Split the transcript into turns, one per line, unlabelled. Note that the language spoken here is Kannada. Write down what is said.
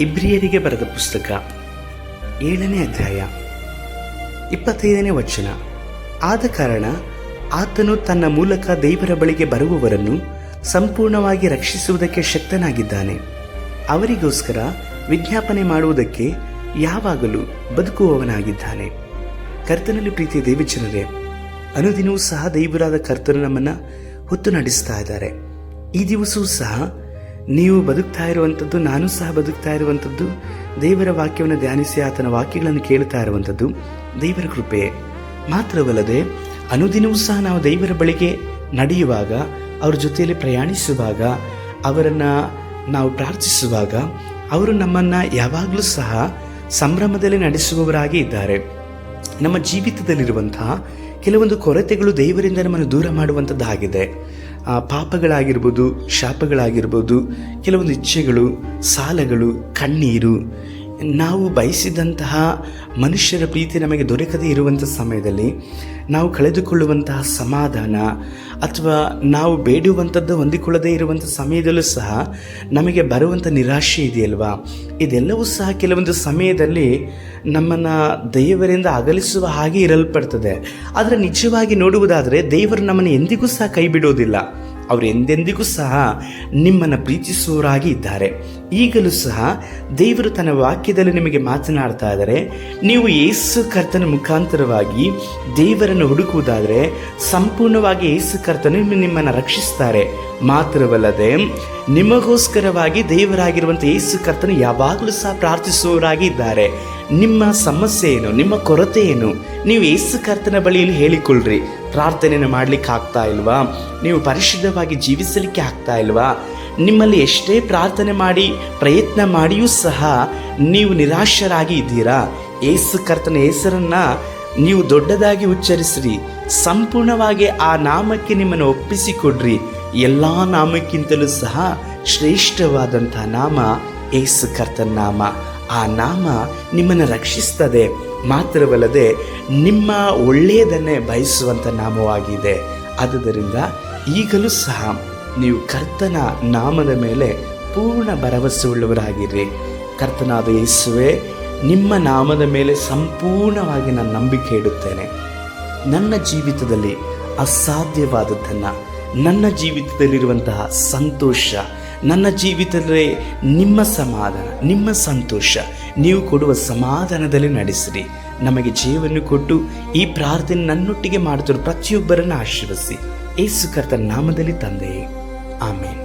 ಇಬ್ರಿಯರಿಗೆ ಬರೆದ ಪುಸ್ತಕ 7ನೇ ಅಧ್ಯಾಯ 25ನೇ ವಚನ. ಆದ ಕಾರಣ ಆತನು ತನ್ನ ಮೂಲಕ ದೇವರ ಬಳಿಗೆ ಬರುವವರನ್ನು ಸಂಪೂರ್ಣವಾಗಿ ರಕ್ಷಿಸುವುದಕ್ಕೆ ಶಕ್ತನಾಗಿದ್ದಾನೆ. ಅವರಿಗೋಸ್ಕರ ವಿಜ್ಞಾಪನೆ ಮಾಡುವುದಕ್ಕೆ ಯಾವಾಗಲೂ ಬದುಕುವವನಾಗಿದ್ದಾನೆ. ಕರ್ತನಲ್ಲಿ ಪ್ರೀತಿಯ ದೇವಜನರೇ, ಅನುದಿನವೂ ಸಹ ದೇವರಾದ ಕರ್ತನು ನಮ್ಮನ್ನು ಹೊತ್ತು ನಡೆಸ್ತಾ ಇದ್ದಾರೆ. ಈ ದಿವಸವೂ ಸಹ ನೀವು ಬದುಕ್ತಾ ಇರುವಂಥದ್ದು, ನಾನು ಸಹ ಬದುಕ್ತಾ ಇರುವಂಥದ್ದು, ದೇವರ ವಾಕ್ಯವನ್ನು ಧ್ಯಾನಿಸಿ ಆತನ ವಾಕ್ಯಗಳನ್ನು ಕೇಳ್ತಾ ಇರುವಂಥದ್ದು ದೇವರ ಕೃಪೆಯೇ. ಮಾತ್ರವಲ್ಲದೆ ಅನುದಿನವೂ ಸಹ ನಾವು ದೇವರ ಬಳಿಗೆ ನಡೆಯುವಾಗ, ಅವ್ರ ಜೊತೆಯಲ್ಲಿ ಪ್ರಯಾಣಿಸುವಾಗ, ಅವರನ್ನು ನಾವು ಪ್ರಾರ್ಥಿಸುವಾಗ ಅವರು ನಮ್ಮನ್ನು ಯಾವಾಗಲೂ ಸಹ ಸಂಭ್ರಮದಲ್ಲಿ ನಡೆಸುವವರಾಗಿ ಇದ್ದಾರೆ. ನಮ್ಮ ಜೀವಿತದಲ್ಲಿರುವಂತಹ ಕೆಲವೊಂದು ಕೊರತೆಗಳು ದೇವರಿಂದ ನಮ್ಮನ್ನು ದೂರ ಮಾಡುವಂಥದ್ದಾಗಿದೆ. ಪಾಪಗಳಾಗಿರ್ಬೋದು, ಶಾಪಗಳಾಗಿರ್ಬೋದು, ಕೆಲವೊಂದು ಇಚ್ಛೆಗಳು, ಸಾಲಗಳು, ಕಣ್ಣೀರು, ನಾವು ಬಯಸಿದಂತಹ ಮನುಷ್ಯರ ಪ್ರೀತಿ ನಮಗೆ ದೊರಕದೇ ಇರುವಂಥ ಸಮಯದಲ್ಲಿ ನಾವು ಕಳೆದುಕೊಳ್ಳುವಂತಹ ಸಮಾಧಾನ, ಅಥವಾ ನಾವು ಬೇಡುವಂಥದ್ದು ಹೊಂದಿಕೊಳ್ಳದೇ ಇರುವಂಥ ಸಮಯದಲ್ಲೂ ಸಹ ನಮಗೆ ಬರುವಂಥ ನಿರಾಶೆ ಇದೆಯಲ್ವಾ, ಇದೆಲ್ಲವೂ ಸಹ ಕೆಲವೊಂದು ಸಮಯದಲ್ಲಿ ನಮ್ಮನ್ನು ದೇವರಿಂದ ಅಗಲಿಸುವ ಹಾಗೆ ಇರಲ್ಪಡ್ತದೆ. ಆದರೆ ನಿಜವಾಗಿ ನೋಡುವುದಾದರೆ ದೇವರು ನಮ್ಮನ್ನು ಎಂದಿಗೂ ಸಹ ಕೈ ಬಿಡೋದಿಲ್ಲ. ಅವರು ಎಂದೆಂದಿಗೂ ಸಹ ನಿಮ್ಮನ್ನು ಪ್ರೀತಿಸುವವರಾಗಿ ಇದ್ದಾರೆ. ಈಗಲೂ ಸಹ ದೇವರು ತನ್ನ ವಾಕ್ಯದಲ್ಲಿ ನಿಮಗೆ ಮಾತನಾಡ್ತಾ ಇದ್ದಾರೆ. ನೀವು ಯೇಸು ಕರ್ತನ ಮುಖಾಂತರವಾಗಿ ದೇವರನ್ನು ಹುಡುಕುವುದಾದರೆ ಸಂಪೂರ್ಣವಾಗಿ ಯೇಸು ಕರ್ತನು ನಿಮ್ಮನ್ನು ರಕ್ಷಿಸ್ತಾರೆ. ಮಾತ್ರವಲ್ಲದೆ ನಿಮಗೋಸ್ಕರವಾಗಿ ದೇವರಾಗಿರುವಂಥ ಯೇಸು ಕರ್ತನು ಯಾವಾಗಲೂ ಸಹ ಪ್ರಾರ್ಥಿಸುವವರಾಗಿ ಇದ್ದಾರೆ. ನಿಮ್ಮ ಸಮಸ್ಯೆ ಏನು, ನಿಮ್ಮ ಕೊರತೆ ಏನು, ನೀವು ಯೇಸು ಕರ್ತನ ಬಳಿಯಲ್ಲಿ ಹೇಳಿಕೊಳ್ಳ್ರಿ. ಪ್ರಾರ್ಥನೆಯನ್ನು ಮಾಡಲಿಕ್ಕೆ ಆಗ್ತಾ ಇಲ್ವಾ? ನೀವು ಪರಿಶುದ್ಧವಾಗಿ ಜೀವಿಸಲಿಕ್ಕೆ ಆಗ್ತಾ ಇಲ್ವಾ? ನಿಮ್ಮಲ್ಲಿ ಎಷ್ಟೇ ಪ್ರಾರ್ಥನೆ ಮಾಡಿ ಪ್ರಯತ್ನ ಮಾಡಿಯೂ ಸಹ ನೀವು ನಿರಾಶರಾಗಿ ಇದ್ದೀರಾ? ಯೇಸು ಕರ್ತನ ಹೆಸರನ್ನು ನೀವು ದೊಡ್ಡದಾಗಿ ಉಚ್ಚರಿಸ್ರಿ. ಸಂಪೂರ್ಣವಾಗಿ ಆ ನಾಮಕ್ಕೆ ನಿಮ್ಮನ್ನು ಒಪ್ಪಿಸಿಕೊಡ್ರಿ. ಎಲ್ಲ ನಾಮಕ್ಕಿಂತಲೂ ಸಹ ಶ್ರೇಷ್ಠವಾದಂಥ ನಾಮ ಯೇಸು ಕರ್ತನ ನಾಮ. ಆ ನಾಮ ನಿಮ್ಮನ್ನು ರಕ್ಷಿಸ್ತದೆ. ಮಾತ್ರವಲ್ಲದೆ ನಿಮ್ಮ ಒಳ್ಳೆಯದನ್ನೇ ಬಯಸುವಂಥ ನಾಮವಾಗಿದೆ. ಆದುದರಿಂದ ಈಗಲೂ ಸಹ ನೀವು ಕರ್ತನ ನಾಮದ ಮೇಲೆ ಪೂರ್ಣ ಭರವಸೆ ಉಳ್ಳವರಾಗಿರ್ರಿ. ಕರ್ತನಾದ ಯೇಸುವೇ, ನಿಮ್ಮ ನಾಮದ ಮೇಲೆ ಸಂಪೂರ್ಣವಾಗಿ ನಾನು ನಂಬಿಕೆ ಇಡುತ್ತೇನೆ. ನನ್ನ ಜೀವಿತದಲ್ಲಿ ಅಸಾಧ್ಯವಾದದ್ದನ್ನು, ನನ್ನ ಜೀವಿತದಲ್ಲಿರುವಂತಹ ಸಂತೋಷ, ನನ್ನ ಜೀವಿತದಲ್ಲಿ ನಿಮ್ಮ ಸಮಾಧಾನ, ನಿಮ್ಮ ಸಂತೋಷ, ನೀವು ಕೊಡುವ ಸಮಾಧಾನದಲ್ಲಿ ನಡೆಸಿರಿ. ನಮಗೆ ಜೀವವನ್ನು ಕೊಟ್ಟು ಈ ಪ್ರಾರ್ಥನೆ ನನ್ನೊಟ್ಟಿಗೆ ಮಾಡುತ್ತಿರುವ ಪ್ರತಿಯೊಬ್ಬರನ್ನು ಆಶೀರ್ವದಿಸಿ. ಯೇಸು ಕರ್ತನ ನಾಮದಲ್ಲಿ ತಂದೆಯೇ, ಆಮೇನ್.